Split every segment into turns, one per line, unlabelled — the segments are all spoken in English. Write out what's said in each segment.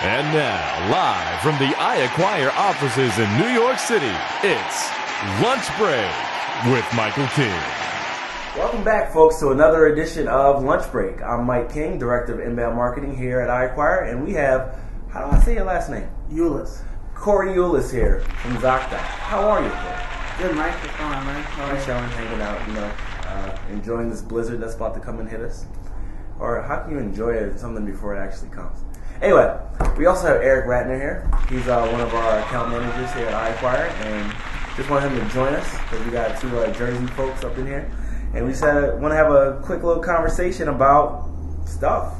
And now, live from the iAcquire offices in New York City, it's Lunch Break with Michael King.
Welcome back, folks, to another edition of Lunch Break. I'm Mike King, Director of Inbound Marketing here at iAcquire, and we have, how do I say your last name?
Eulas.
Corey Eulas here from ZocDoc. How are you, Corey?
Good, Mike. What's going on, man?
I'm chilling, hanging out, enjoying this blizzard that's about to come and hit us. Or how can you enjoy something before it actually comes? Anyway, we also have Eric Ratner here. He's one of our account managers here at iAcquire, and just want him to join us because we got two Jersey folks up in here. And we just want to have a quick little conversation about stuff.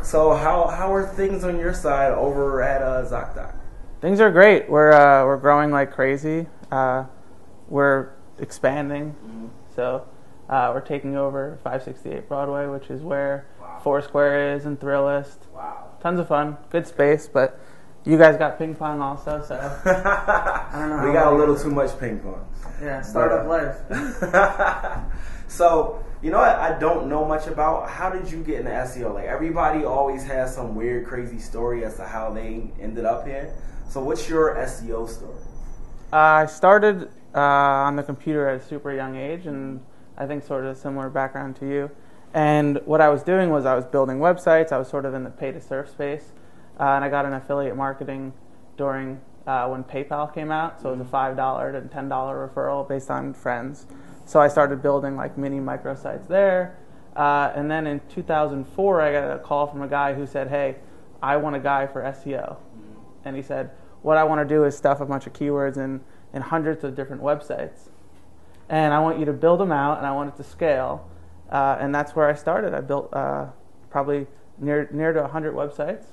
So how are things on your side over at ZocDoc?
Things are great. We're growing like crazy. We're expanding.
Mm-hmm.
So we're taking over 568 Broadway, which is where Foursquare is, and Thrillist.
Wow.
Tons of fun. Good space, but you guys got ping pong also, so I don't know.
We got a little too much ping pong.
Yeah, startup life.
So, you know what I don't know much about? How did you get into SEO? Like, everybody always has some weird, crazy story as to how they ended up here. So what's your SEO story?
I started on the computer at a super young age, and I think sort of a similar background to you. And what I was doing was I was building websites. I was sort of in the pay-to-surf space. And I got an affiliate marketing during when PayPal came out. So it was a $5 and $10 referral based on friends. So I started building like mini microsites there. And then in 2004, I got a call from a guy who said, hey, I want a guy for SEO. And he said, what I want to do is stuff a bunch of keywords in hundreds of different websites. And I want you to build them out, and I want it to scale. And that's where I started. I built probably near to 100 websites,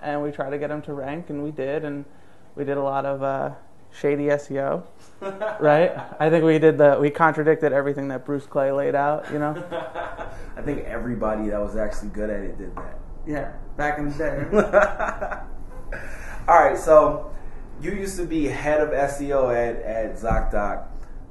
and we tried to get them to rank, and we did a lot of shady SEO, right? I think we contradicted everything that Bruce Clay laid out, you know?
I think everybody that was actually good at it did that.
Yeah, back in the day.
All right, so you used to be head of SEO at ZocDoc,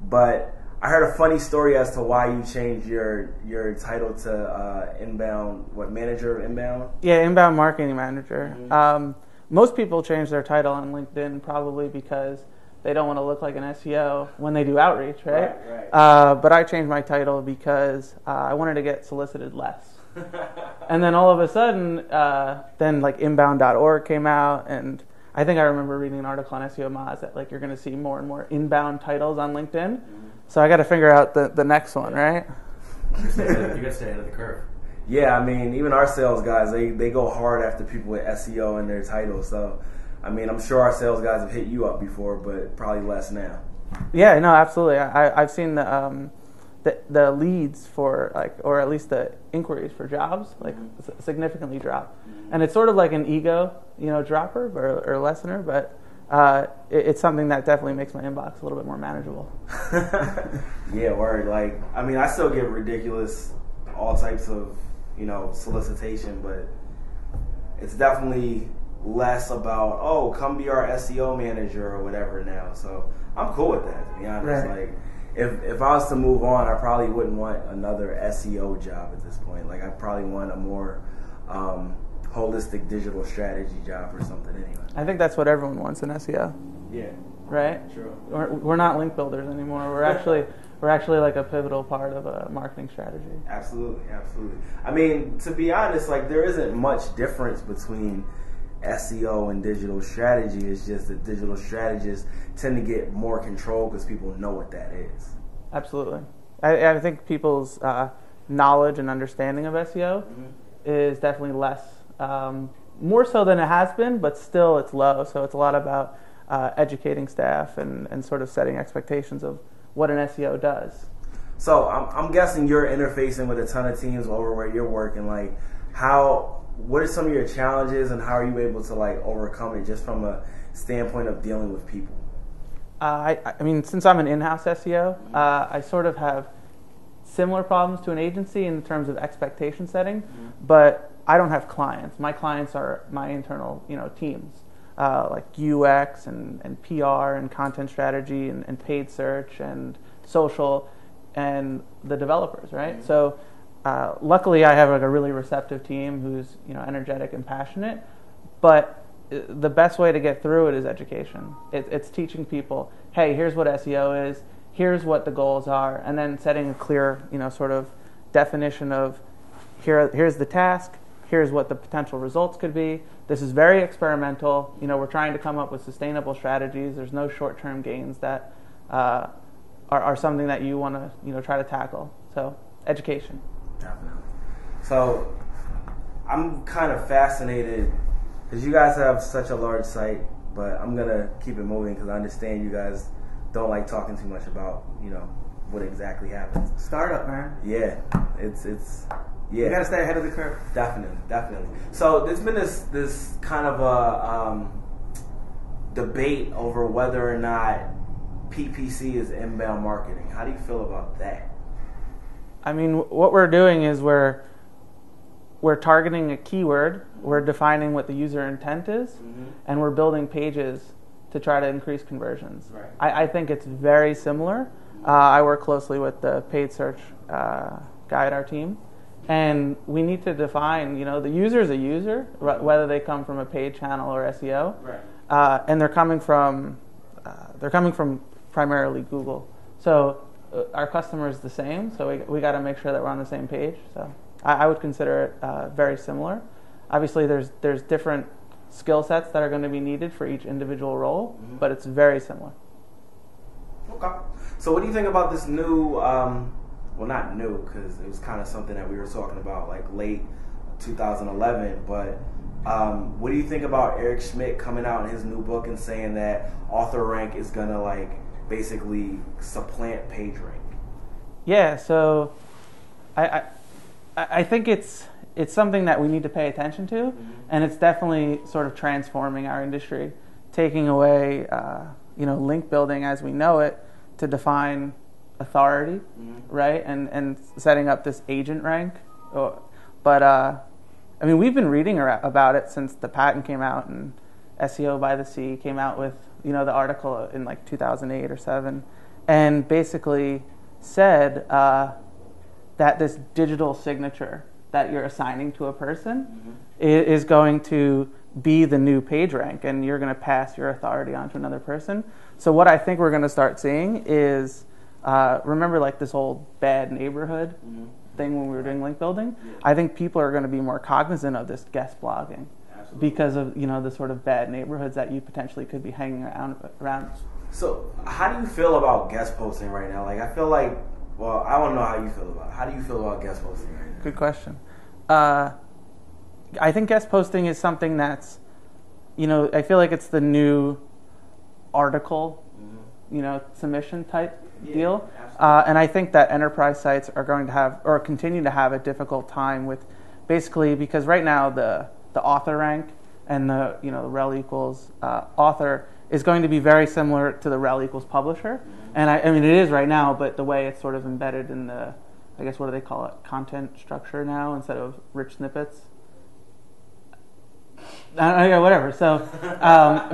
but I heard a funny story as to why you changed your title to inbound, manager of inbound?
Yeah, inbound marketing manager.
Mm-hmm.
Most people change their title on LinkedIn probably because they don't want to look like an SEO when they do outreach, right?
Right.
But I changed my title because I wanted to get solicited less. And then all of a sudden, then like inbound.org came out, and I think I remember reading an article on SEO Moz that like you're going to see more and more inbound titles on LinkedIn. Mm-hmm. So I got to figure out the next one, right?
You got to stay ahead of the curve.
Yeah, I mean, even our sales guys, they go hard after people with SEO in their titles. So, I mean, I'm sure our sales guys have hit you up before, but probably less now.
Yeah, no, absolutely. I've seen the leads for like, or at least the inquiries for jobs, like significantly drop, and it's sort of like an ego, dropper or lessener, but it's something that definitely makes my inbox a little bit more manageable.
Yeah, word. Like, I mean, I still get ridiculous, all types of, solicitation, but it's definitely less about, oh, come be our SEO manager or whatever now. So I'm cool with that, to be honest.
Right.
Like, if I was to move on, I probably wouldn't want another SEO job at this point. Like, I probably want a more holistic digital strategy job or something anyway.
I think that's what everyone wants in SEO.
Yeah.
Right?
True.
We're not link builders anymore. We're actually like a pivotal part of a marketing strategy.
Absolutely. I mean, to be honest, like there isn't much difference between SEO and digital strategy. It's just that digital strategists tend to get more control because people know what that is.
Absolutely. I think people's knowledge and understanding of SEO is definitely less, more so than it has been, but still it's low. So it's a lot about educating staff and sort of setting expectations of what an SEO does.
So I'm guessing you're interfacing with a ton of teams over where you're working. Like, what are some of your challenges, and how are you able to like overcome it, just from a standpoint of dealing with people?
I mean, since I'm an in-house SEO, I sort of have similar problems to an agency in terms of expectation setting, but I don't have clients. My clients are my internal, teams. Like UX and PR and content strategy and paid search and social and the developers, right? So luckily I have like a really receptive team who's energetic and passionate, but the best way to get through it is education. It's teaching people, hey, here's what SEO is, here's what the goals are, and then setting a clear, sort of definition of here's the task, here's what the potential results could be. This is very experimental. We're trying to come up with sustainable strategies. There's no short-term gains that are something that you want to try to tackle. So education.
Definitely. So I'm kind of fascinated because you guys have such a large site, but I'm gonna keep it moving because I understand you guys don't like talking too much about what exactly happens.
Startup, man.
Yeah, it's yeah.
You gotta stay ahead of the curve.
Definitely. So there's been this kind of a debate over whether or not PPC is inbound marketing. How do you feel about that?
I mean, what we're doing is we're targeting a keyword, we're defining what the user intent is, and we're building pages to try to increase conversions.
Right.
I think it's very similar. I work closely with the paid search guy at our team, and we need to define, the user is a user, whether they come from a paid channel or SEO,
Right.
and they're coming from primarily Google. So our customer is the same, so we got to make sure that we're on the same page. So I would consider it very similar. Obviously, there's different skill sets that are going to be needed for each individual role, but it's very similar.
Okay. So what do you think about this new, well, not new, because it was kind of something that we were talking about like late 2011, but what do you think about Eric Schmidt coming out in his new book and saying that author rank is going to basically supplant page rank?
Yeah, so I think it's something that we need to pay attention to, and it's definitely sort of transforming our industry, taking away link building as we know it to define authority, right, and setting up this agent rank. But we've been reading about it since the patent came out, and SEO by the Sea came out with the article in 2008 or 7, and basically said that this digital signature that you're assigning to a person is going to be the new page rank, and you're going to pass your authority on to another person. So what I think we're going to start seeing is, remember this old bad neighborhood thing when we were doing link building? Yeah. I think people are going to be more cognizant of this guest blogging. Absolutely. Because of the sort of bad neighborhoods that you potentially could be hanging around. So
how do you feel about guest posting right now? I feel like, well, I want to know how you feel about it. How do you feel about guest posting right now?
Good question. I think guest posting is something that's, I feel like it's the new article, submission type deal. And I think that enterprise sites are going to have, or continue to have, a difficult time with, basically, because right now the author rank and the rel equals author is going to be very similar to the rel equals publisher. And I mean it is right now, but the way it's sort of embedded in the, I guess, what do they call it, content structure now instead of rich snippets. Whatever. So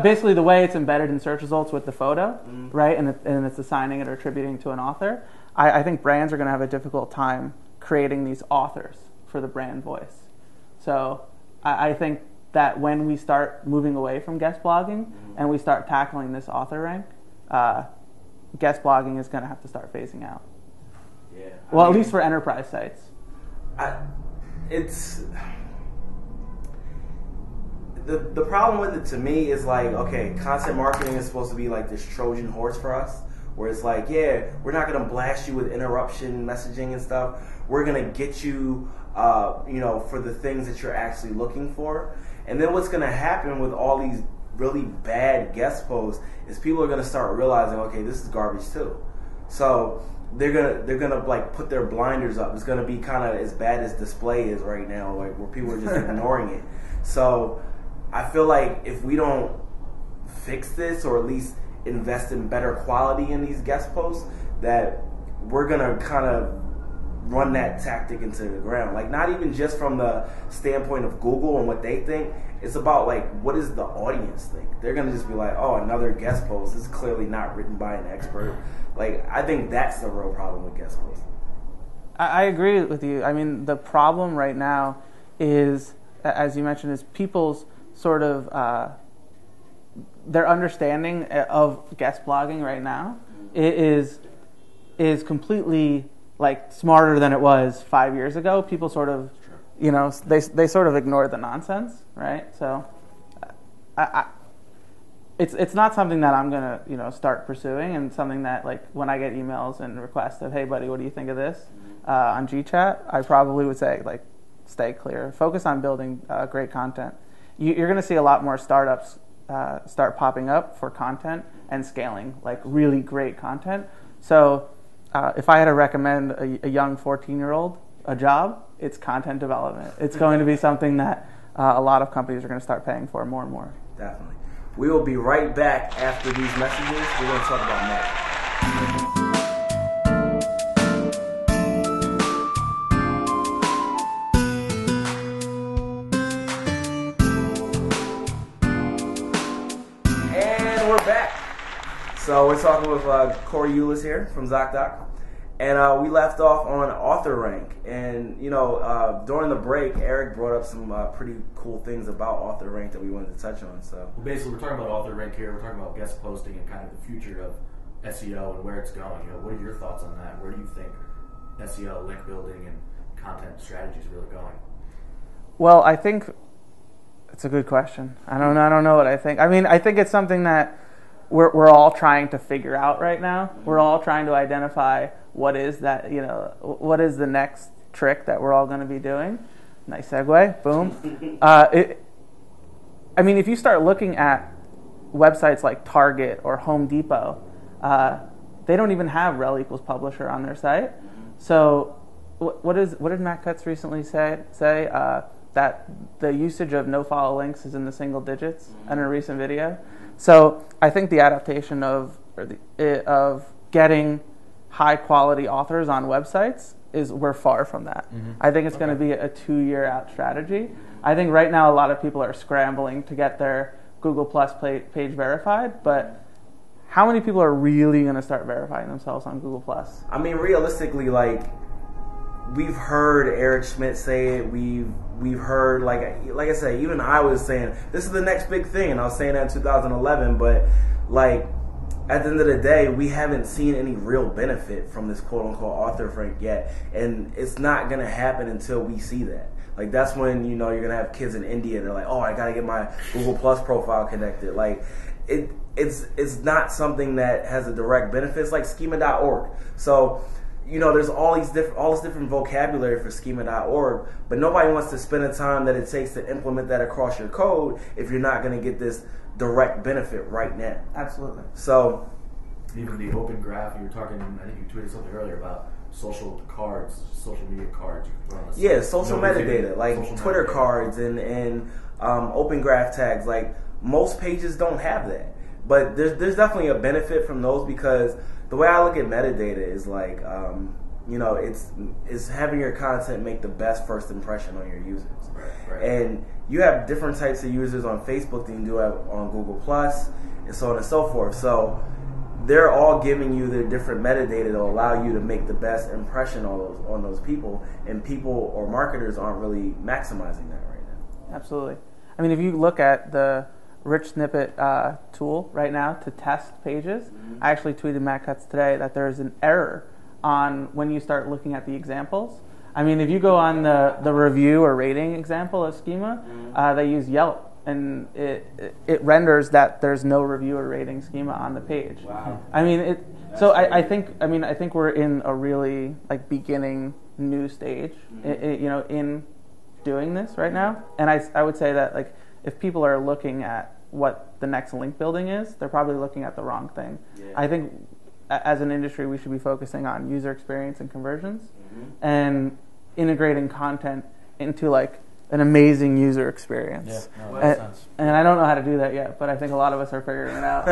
basically the way it's embedded in search results with the photo, right, and it's assigning it or attributing to an author, I think brands are going to have a difficult time creating these authors for the brand voice. So I think that when we start moving away from guest blogging and we start tackling this author rank, guest blogging is going to have to start phasing out.
Yeah.
Well, at least for enterprise sites.
The problem with it to me is okay, content marketing is supposed to be this Trojan horse for us, where it's we're not going to blast you with interruption messaging and stuff. We're going to get you, for the things that you're actually looking for. And then what's going to happen with all these really bad guest posts is people are going to start realizing, okay, this is garbage too. So they're gonna put their blinders up. It's gonna be kind of as bad as display is right now, where people are just ignoring it. So I feel like if we don't fix this, or at least invest in better quality in these guest posts, that we're gonna kind of run that tactic into the ground. Not even just from the standpoint of Google and what they think. It's about what does the audience think? They're gonna just be oh, another guest post. This is clearly not written by an expert. I think that's the real problem with guest posts.
I agree with you. I mean, the problem right now is, as you mentioned, is people's sort of their understanding of guest blogging right now is completely like smarter than it was 5 years ago. People sort of, they sort of ignore the nonsense, right? So, it's not something that I'm gonna start pursuing, and something that like when I get emails and requests of, hey buddy, what do you think of this on GChat, I probably would say like stay clear, focus on building great content. You're gonna see a lot more startups start popping up for content and scaling like really great content. So if I had to recommend a young 14-year-old a job, it's content development. It's going to be something that a lot of companies are going to start paying for more and more.
Definitely. We will be right back after these messages. We're going to talk about Mac. And we're back. So we're talking with Corey Eulas here from ZocDoc. And we left off on author rank. And, during the break, Eric brought up some pretty cool things about author rank that we wanted to touch on. So
basically, we're talking about author rank here. We're talking about guest posting and kind of the future of SEO and where it's going. What are your thoughts on that? Where do you think SEO, link building, and content strategies are really going?
Well, I think it's a good question. I don't know what I think. I mean, I think it's something that we're all trying to figure out right now. We're all trying to identify what is what is the next trick that we're all going to be doing. Nice segue. Boom. I mean, if you start looking at websites like Target or Home Depot, they don't even have rel equals publisher on their site. So what did Matt Cutts recently say? That the usage of no-follow links is in the single digits in a recent video. So I think the adaptation of getting high-quality authors on websites we're far from that. I think it's going to be a 2-year out strategy. I think right now a lot of people are scrambling to get their Google Plus page verified, but how many people are really going to start verifying themselves on Google Plus?
I mean, realistically, like, we've heard Eric Schmidt say it. We've heard, like I said, even I was saying this is the next big thing, and I was saying that in 2011. But like at the end of the day, we haven't seen any real benefit from this quote unquote author rank yet, and it's not gonna happen until we see that. Like that's when you're gonna have kids in India. They're like, oh, I gotta get my Google Plus profile connected. Like it's not something that has a direct benefit. It's like schema.org. So there's all this different vocabulary for schema.org, but nobody wants to spend the time that it takes to implement that across your code if you're not going to get this direct benefit right now.
Absolutely.
So,
even the open graph, you were talking, I think you tweeted something earlier about social media cards. You can put on
yeah, social metadata, like social Twitter cards and open graph tags. Like most pages don't have that, but there's definitely a benefit from those because the way I look at metadata is like, it's having your content make the best first impression on your users.
Right.
And you have different types of users on Facebook than you do on Google Plus, and so on and so forth. So they're all giving you their different metadata to allow you to make the best impression on those people, and people or marketers aren't really maximizing that right now.
Absolutely. I mean, if you look at the rich snippet tool right now to test pages. I actually tweeted Matt Cutts today that there's an error on when you start looking at the examples. I mean, if you go on the review or rating example of schema, they use Yelp, and it renders that there's no review or rating schema on the page.
Wow.
I mean, I think we're in a really like beginning new stage, in doing this right now, and I would say that like if people are looking at what the next link building is, they're probably looking at the wrong thing. Yeah. I think as an industry, we should be focusing on user experience and conversions and integrating content into like an amazing user experience. Yeah, no, that makes sense. And I don't know how to do that yet, but I think a lot of us are figuring it out.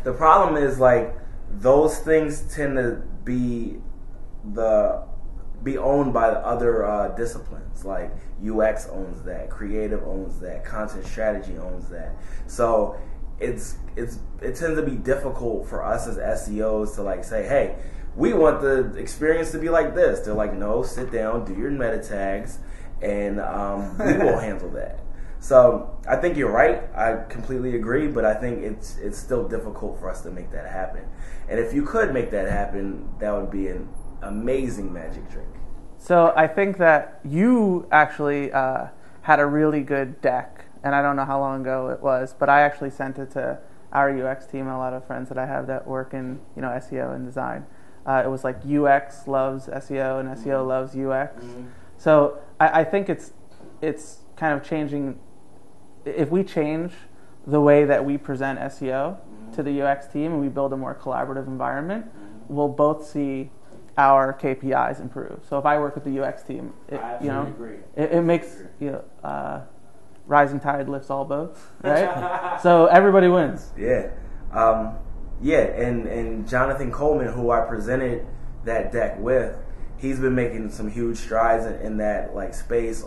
The problem is like those things tend to be owned by the other disciplines. Like UX owns that, creative owns that, content strategy owns that. So it tends to be difficult for us as SEOs to like say, hey, we want the experience to be like this. They're like, no, sit down, do your meta tags, and we will handle that. So I think you're right. I completely agree, but I think it's still difficult for us to make that happen. And if you could make that happen, that would be an amazing magic trick.
So I think that you actually had a really good deck, and I don't know how long ago it was, but I actually sent it to our UX team and a lot of friends that I have that work in SEO and design. It was like UX loves SEO and SEO loves UX. So I think it's kind of changing. If we change the way that we present SEO to the UX team and we build a more collaborative environment, we'll both see our KPIs improve. So if I work with the UX team, it makes rising tide lifts all boats, right? So everybody wins.
Yeah. And Jonathan Coleman, who I presented that deck with, he's been making some huge strides in that like space.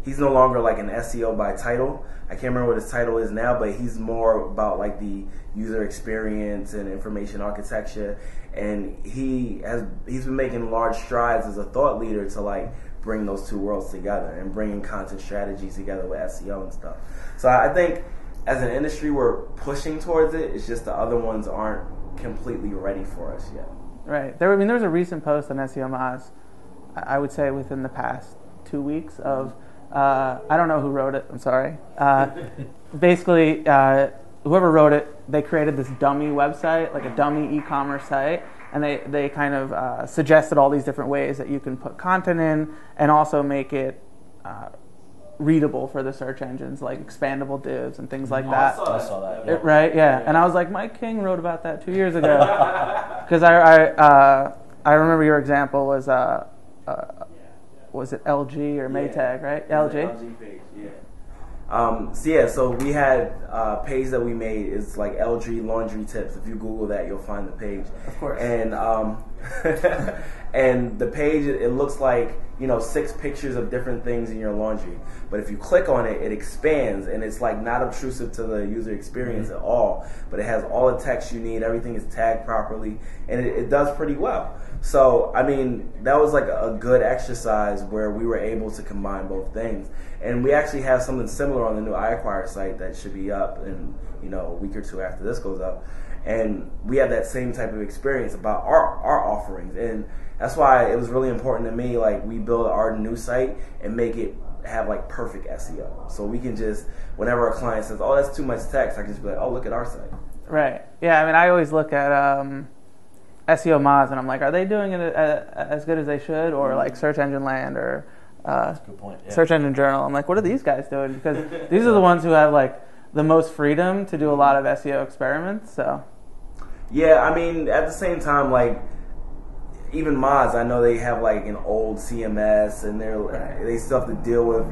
He's no longer like an SEO by title. I can't remember what his title is now, but he's more about like the user experience and information architecture. And he's been making large strides as a thought leader to like bring those two worlds together and bringing content strategies together with SEO and stuff. So I think as an industry we're pushing towards it. It's just the other ones aren't completely ready for us yet.
Right. There was a recent post on SEO Moz, I would say within the past 2 weeks of, I don't know who wrote it, I'm sorry. Basically, whoever wrote it, they created this dummy website, like a dummy e-commerce site, and they kind of suggested all these different ways that you can put content in and also make it readable for the search engines, like expandable divs and things like that.
I saw that. Yeah.
Right? Yeah. And I was like, Mike King wrote about that 2 years ago. Because I remember your example was it LG or Maytag, right? LG.
LG page, yeah. So we had a page that we made. It's like LG laundry tips. If you Google that, you'll find the page.
Of course.
And and the page, it looks like 6 pictures of different things in your laundry. But if you click on it, it expands, and it's like not obtrusive to the user experience at all. But it has all the text you need. Everything is tagged properly, and it does pretty well. So, I mean, that was like a good exercise where we were able to combine both things. And we actually have something similar on the new iAcquire site that should be up in, a week or two after this goes up. And we have that same type of experience about our offerings. And that's why it was really important to me, like, we build our new site and make it have like perfect SEO. So we can just, whenever a client says, oh, that's too much text, I can just be like, oh, look at our site.
Right. Yeah, I mean, I always look at SEO Moz, and I'm like, are they doing it as good as they should, or like Search Engine Land or
That's a good point. Yeah.
Search Engine Journal? I'm like, what are these guys doing? Because these are the ones who have like the most freedom to do a lot of SEO experiments. So
yeah, I mean, at the same time, like even Moz, I know they have like an old CMS, and they still have to deal with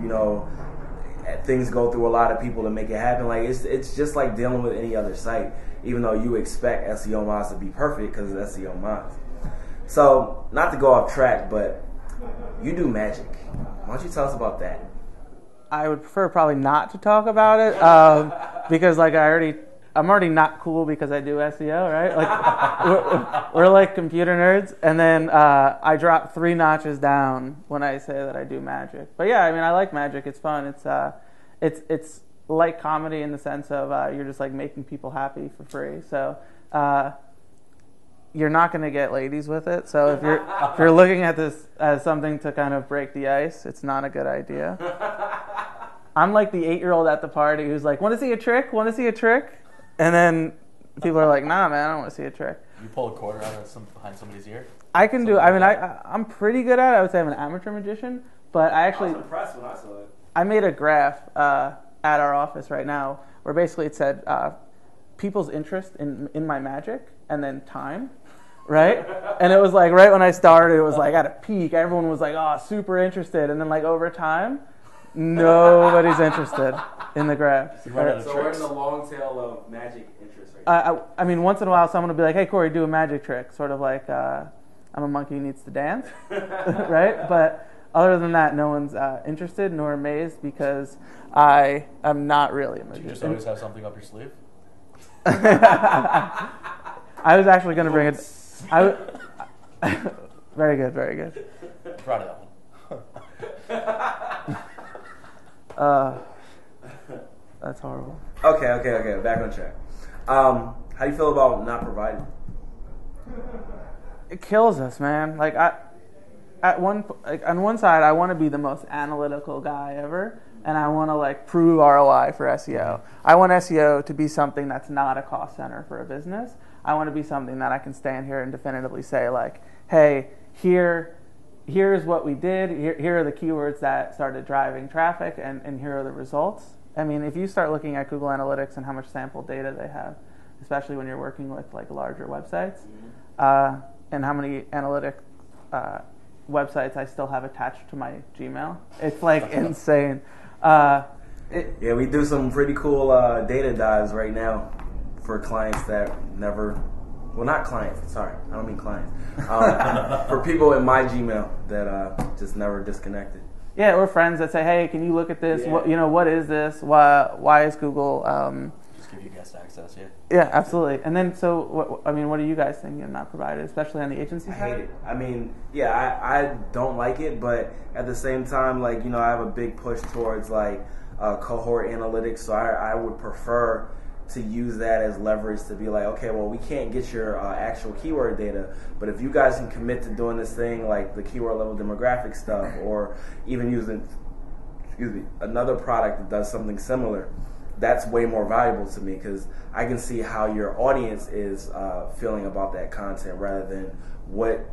things go through a lot of people to make it happen. Like it's just like dealing with any other site, even though you expect SEO Moz to be perfect because it's SEO Moz. So not to go off track, but you do magic. Why don't you tell us about that?
I would prefer probably not to talk about it because like I'm already not cool because I do SEO, right? Like we're like computer nerds, and then I drop 3 notches down when I say that I do magic. But yeah, I mean, I like magic. It's fun. It's like comedy in the sense of you're just like making people happy for free. So you're not going to get ladies with it. So if you're looking at this as something to kind of break the ice, it's not a good idea. I'm like the 8-year-old at the party who's like, want to see a trick? Want to see a trick? And then people are like, nah, man, I don't want to see a trick.
You pull a quarter out of behind somebody's ear?
I can do. I mean, I'm pretty good at it. I would say I'm an amateur magician, but I was
impressed when I saw it.
I made a graph at our office right now where basically it said people's interest in my magic and then time, right? And it was like right when I started, it was like at a peak. Everyone was like, oh, super interested. And then like over time, nobody's interested in the graph.
So we're in the long tail of magic interest right now.
I mean, once in a while, someone will be like, hey, Corey, do a magic trick. Sort of like, I'm a monkey who needs to dance, right? But other than that, no one's interested nor amazed because I am not really a magician.
Do you just always have something up your sleeve?
I was actually going to bring it. Very good, very good.
I'm proud of that one.
That's horrible.
Okay. Back on track. How do you feel about not providing?
It kills us, man. Like on one side, I want to be the most analytical guy ever, and I want to like prove ROI for SEO. I want SEO to be something that's not a cost center for a business. I want to be something that I can stand here and definitively say like, hey, here's what we did. Here are the keywords that started driving traffic, and here are the results. I mean, if you start looking at Google Analytics and how much sample data they have, especially when you're working with like larger websites, and how many analytic websites I still have attached to my Gmail, it's like insane.
Yeah, we do some pretty cool data dives right now for clients that never. Well, not clients. Sorry, I don't mean clients. For people in my Gmail that just never disconnected.
Yeah, or friends that say, "Hey, can you look at this?
Yeah.
What is this? Why is Google?"
Just give you guest access, yeah.
Yeah, absolutely. And then, so what are you guys thinking of not provided, especially on the agency
I
side?
hate it. I mean, yeah, I don't like it, but at the same time, like, you know, I have a big push towards like cohort analytics, so I would prefer to use that as leverage to be like, okay, well, we can't get your actual keyword data, but if you guys can commit to doing this thing like the keyword level demographic stuff, or even using, another product that does something similar, that's way more valuable to me because I can see how your audience is feeling about that content rather than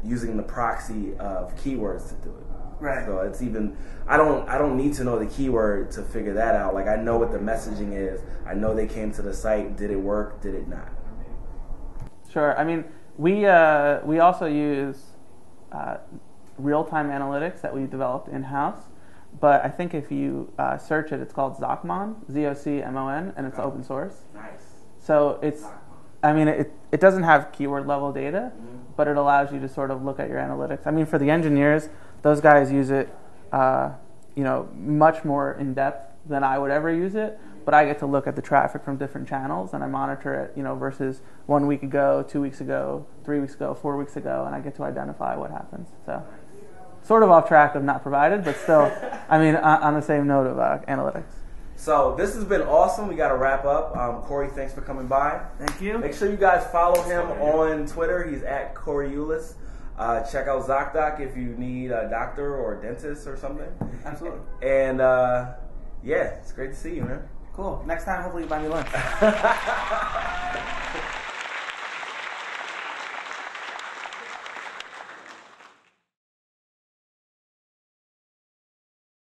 using the proxy of keywords to do it.
Right.
So it's even, I don't need to know the keyword to figure that out. Like, I know what the messaging is. I know they came to the site. Did it work? Did it not?
Sure. I mean, we also use real-time analytics that we developed in-house. But I think if you search it, it's called Zocmon, Zocmon, and it's open source.
Nice.
So it doesn't have keyword level data, but it allows you to sort of look at your analytics. I mean, for the engineers, those guys use it, much more in depth than I would ever use it. But I get to look at the traffic from different channels, and I monitor it, versus 1 week ago, 2 weeks ago, 3 weeks ago, 4 weeks ago, and I get to identify what happens. So, sort of off track of not provided, but still, I mean, on the same note of analytics.
So this has been awesome. We got to wrap up. Corey, thanks for coming by.
Thank you.
Make sure you guys follow him on Twitter. He's at Corey Eulas. Check out ZocDoc if you need a doctor or a dentist or something.
Absolutely.
And yeah, it's great to see you, man.
Cool. Next time, hopefully you buy me lunch.